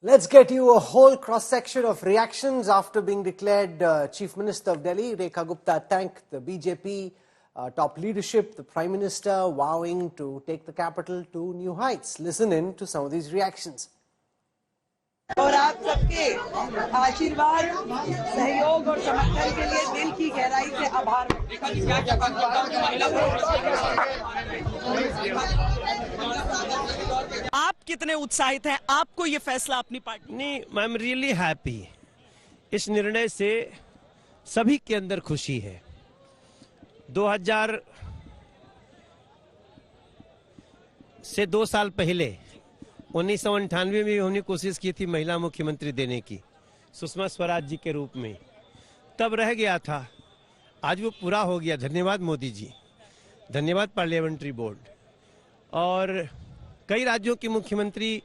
Let's get you a whole cross-section of reactions after being declared Chief Minister of Delhi. Rekha Gupta thanked the BJP top leadership, the Prime Minister vowing to take the capital to new heights. Listen in to some of these reactions. और आप सबके आशीर्वाद, सहयोग और समर्थन के लिए दिल की गहराई से आभार। आप कितने उत्साहित हैं? आपको ये फैसला अपनी पार्टी? नहीं, आई एम रियली हैप्पी। इस निर्णय से सभी के अंदर खुशी है। 2000 से 2 साल पहले 1998 में हमने कोशिश की थी महिला मुख्यमंत्री देने की, सुषमा स्वराज जी के रूप में, तब रह गया था। आज वो पूरा हो गया। धन्यवाद मोदी जी, धन्यवाद पार्लियामेंट्री बोर्ड। और कई राज्यों की मुख्यमंत्री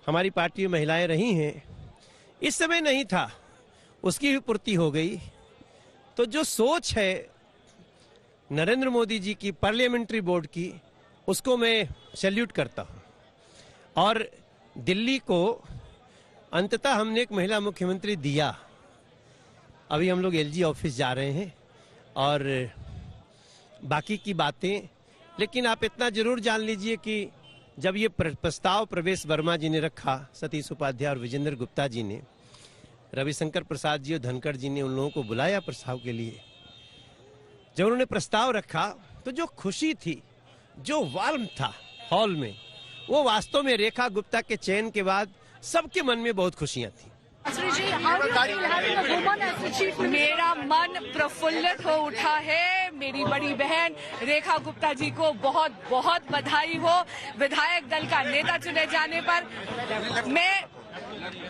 हमारी पार्टी में महिलाएं रही हैं। इस समय नहीं था, उसकी भी पूर्ति हो गई। तो जो सोच है नरेंद्र मोदी जी की, पार्लियामेंट्री बोर्ड की, उसको मैं सैल्यूट करता हूं। और दिल्ली को अंततः हमने एक महिला मुख्यमंत्री दिया। अभी हम लोग एलजी ऑफिस जा रहे हैं और बाकी की बातें, लेकिन आप इतना जरूर जान लीजिए कि जब ये प्रस्ताव प्रवेश वर्मा जी ने रखा, सतीश उपाध्याय और विजेंद्र गुप्ता जी ने, रविशंकर प्रसाद जी और धनखड़ जी ने उन लोगों को बुलाया प्रस्ताव के लिए। जब उन्होंने प्रस्ताव रखा तो जो खुशी थी, जो वार्म था हॉल में, वो वास्तव में रेखा गुप्ता के चयन के बाद सबके मन में बहुत खुशियां थी। मेरा मन प्रफुल्लित हो उठा है। मेरी बड़ी बहन रेखा गुप्ता जी को बहुत बहुत बधाई हो विधायक दल का नेता चुने जाने पर। मैं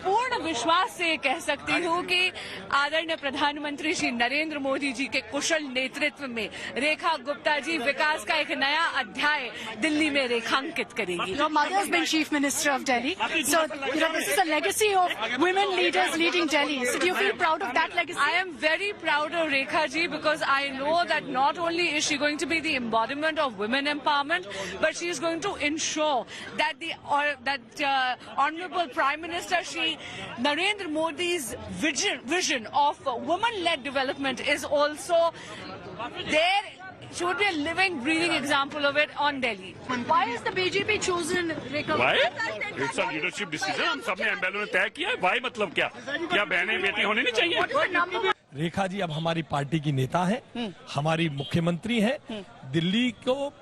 पूर्ण विश्वास से कह सकती हूँ कि आदरणीय प्रधानमंत्री श्री नरेंद्र मोदी जी के कुशल नेतृत्व में रेखा गुप्ता जी विकास का एक नया अध्याय दिल्ली में रेखांकित करेगी। Your mother has been Chief Minister of Delhi, so this is a legacy of women leaders leading Delhi. So do you feel proud of that legacy? I am very proud of Rekha ji because I know that not only is she going to be the embodiment of women empowerment, but she is going to ensure that Honorable Prime Minister Shri Narendra Modi's vision of women-led development is also there. She would be a living, breathing example of it on Delhi. Why has the BJP chosen Rekha? Why? It's a leadership decision. हम सबने MLA ने तय किया है। Why मतलब क्या? क्या बहनें बेटी होनी नहीं चाहिए? रेखा जी अब हमारी पार्टी की नेता है, हमारी मुख्यमंत्री है। दिल्ली को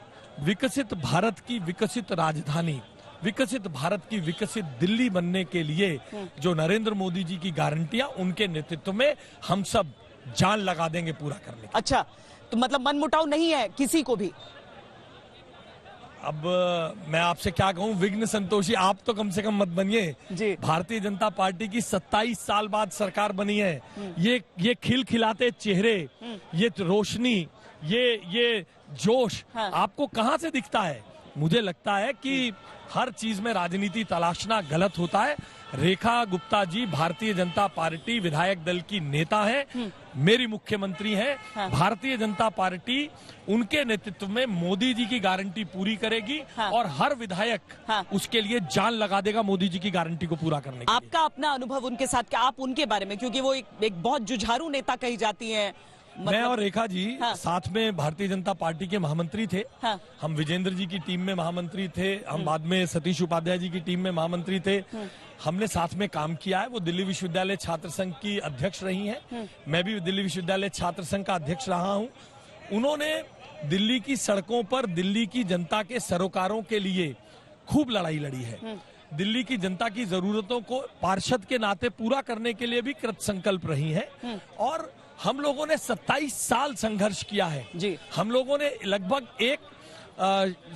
विकसित भारत की विकसित राजधानी, विकसित भारत की विकसित दिल्ली बनने के लिए जो नरेंद्र मोदी जी की गारंटियां, उनके नेतृत्व में हम सब जान लगा देंगे पूरा करने की। अच्छा, तो मतलब मनमुटाव नहीं है किसी को भी? अब मैं आपसे क्या कहूं, विघ्न संतोषी आप तो कम से कम मत बनिए जी। भारतीय जनता पार्टी की 27 साल बाद सरकार बनी है। ये खिलखिलाते चेहरे, ये रोशनी, ये जोश आपको कहां से दिखता है? मुझे लगता है कि हर चीज में राजनीति तलाशना गलत होता है। रेखा गुप्ता जी भारतीय जनता पार्टी विधायक दल की नेता है, मेरी मुख्यमंत्री है। भारतीय जनता पार्टी उनके नेतृत्व में मोदी जी की गारंटी पूरी करेगी और हर विधायक उसके लिए जान लगा देगा मोदी जी की गारंटी को पूरा करने के लिए। आपका अपना अनुभव उनके साथ, क्या आप उनके बारे में, क्योंकि वो एक बहुत जुझारू नेता कही जाती है। मैं और रेखा जी साथ में भारतीय जनता पार्टी के महामंत्री थे। हम विजेंद्र जी की टीम में महामंत्री थे, हम बाद में सतीश उपाध्याय जी की टीम में महामंत्री थे। हमने साथ में काम किया है। वो दिल्ली विश्वविद्यालय छात्र संघ की अध्यक्ष रही हैं, मैं भी दिल्ली विश्वविद्यालय छात्र संघ का अध्यक्ष रहा हूं। उन्होंने दिल्ली की सड़कों पर दिल्ली की जनता के सरोकारों के लिए खूब लड़ाई लड़ी है। दिल्ली की जनता की जरूरतों को पार्षद के नाते पूरा करने के लिए भी कृत संकल्प रही है। और हम लोगों ने 27 साल संघर्ष किया है जी। हम लोगों ने लगभग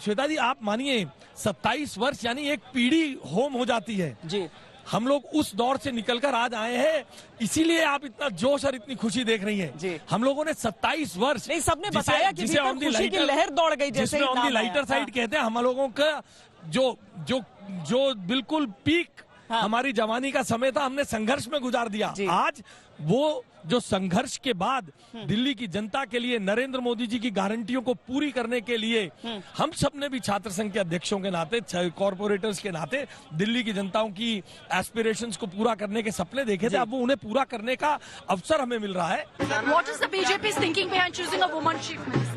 श्वेता जी आप मानिए 27 वर्ष यानी एक पीढ़ी होम हो जाती है जी। हम लोग उस दौर से निकलकर आज आए हैं, इसीलिए आप इतना जोश और इतनी खुशी देख रही हैं जी। हम लोगों ने 27 वर्ष, नहीं सबने बताया कि खुशी की लहर दौड़ गई, जैसे ऑन दी लाइटर साइड कहते हैं। हम लोगों का जो बिल्कुल पीक हमारी जवानी का समय था, हमने संघर्ष में गुजार दिया। आज वो जो संघर्ष के बाद दिल्ली की जनता के लिए नरेंद्र मोदी जी की गारंटियों को पूरी करने के लिए हम सब ने भी छात्र संघ के अध्यक्षों के नाते, कॉर्पोरेटर्स के नाते दिल्ली की जनताओं की एस्पिरेशंस को पूरा करने के सपने देखे थे, अब वो उन्हें पूरा करने का अवसर हमें मिल रहा है। What is the BJP's thinking behind choosing a woman chief minister?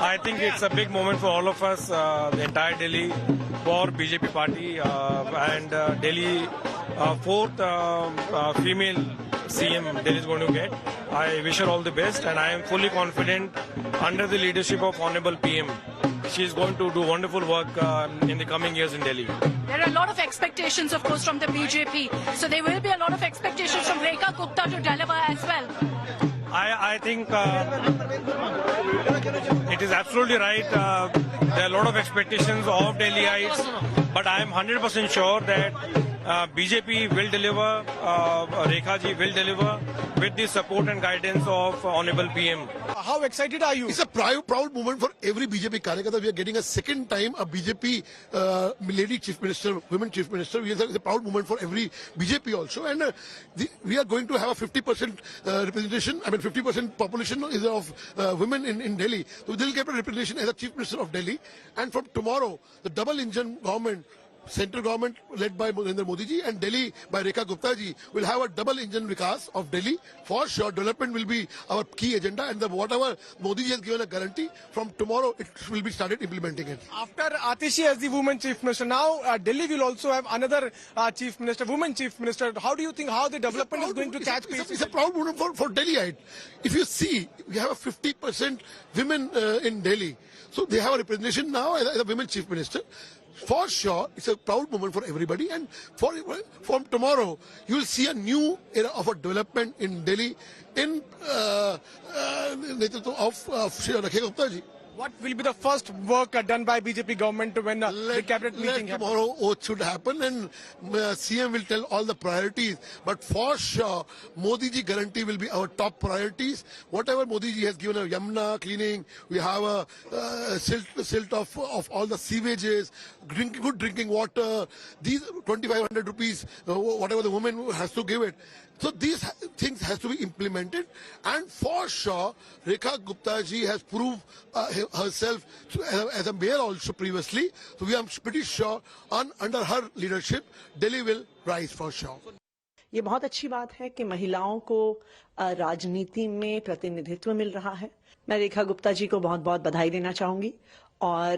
I think it's a big moment for all of us, the entire Delhi, for BJP party and Delhi fourth female CM Delhi is going to get. I wish her all the best, and I am fully confident under the leadership of Honorable PM. She is going to do wonderful work in the coming years in Delhi. There are a lot of expectations, of course, from the BJP. So there will be a lot of expectations from Rekha Gupta to deliver as well. I think it is absolutely right. There are a lot of expectations of Delhiites, but I am 100% sure that BJP will deliver, Rekha ji will deliver with the support and guidance of Honorable PM. How excited are you? It's a proud moment for every BJP Karyakata. We are getting a second time a BJP lady chief minister, women chief minister. It's a proud moment for every BJP also. And we are going to have a 50% representation. I mean 50% population is of women in Delhi. So they'll get a representation as a chief minister of Delhi. And from tomorrow, the double engine government, central government led by Narendra Modi ji and Delhi by Rekha Gupta ji will have a double engine vikas of Delhi. For sure, development will be our key agenda, and whatever Modi ji has given a guarantee, from tomorrow it will be started implementing it. After Atishi as the woman chief minister, now Delhi will also have another chief minister, woman chief minister. How do you think how the development is going to catch pace? It's a proud moment for Delhiite. If you see, we have a 50% women in Delhi. So they have a representation now as a women chief minister. For sure, it's a proud moment for everybody, and from tomorrow, you will see a new era of a development in Delhi in Netritwa of Rekha Gupta ji. What will be the first work done by BJP government when the cabinet meeting happens? Tomorrow oath should happen, and CM will tell all the priorities. But for sure, Modi ji guarantee will be our top priorities. Whatever Modi ji has given, a Yamuna cleaning, we have a silt of all the sewages, good drinking water, these 2,500 rupees, whatever the woman has to give it. So these things has to be implemented, and for sure, Rekha Gupta ji has proved herself as a mayor also previously. So we are pretty sure under her leadership, Delhi will rise for sure. ये बहुत अच्छी बात है कि महिलाओं को राजनीति में प्रतिनिधित्व मिल रहा है। मैं रेखा गुप्ता जी को बहुत बहुत बधाई देना चाहूंगी, और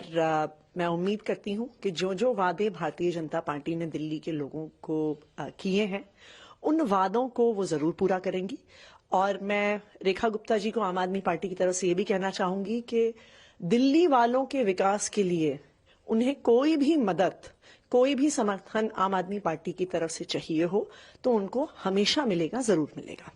मैं उम्मीद करती हूं कि जो वादे भारतीय जनता पार्टी ने दिल्ली के लोगों को किए हैं, उन वादों को वो जरूर पूरा करेंगी। और मैं रेखा गुप्ता जी को आम आदमी पार्टी की तरफ से ये भी कहना चाहूंगी कि दिल्ली वालों के विकास के लिए उन्हें कोई भी मदद, कोई भी समर्थन आम आदमी पार्टी की तरफ से चाहिए हो तो उनको हमेशा मिलेगा, जरूर मिलेगा।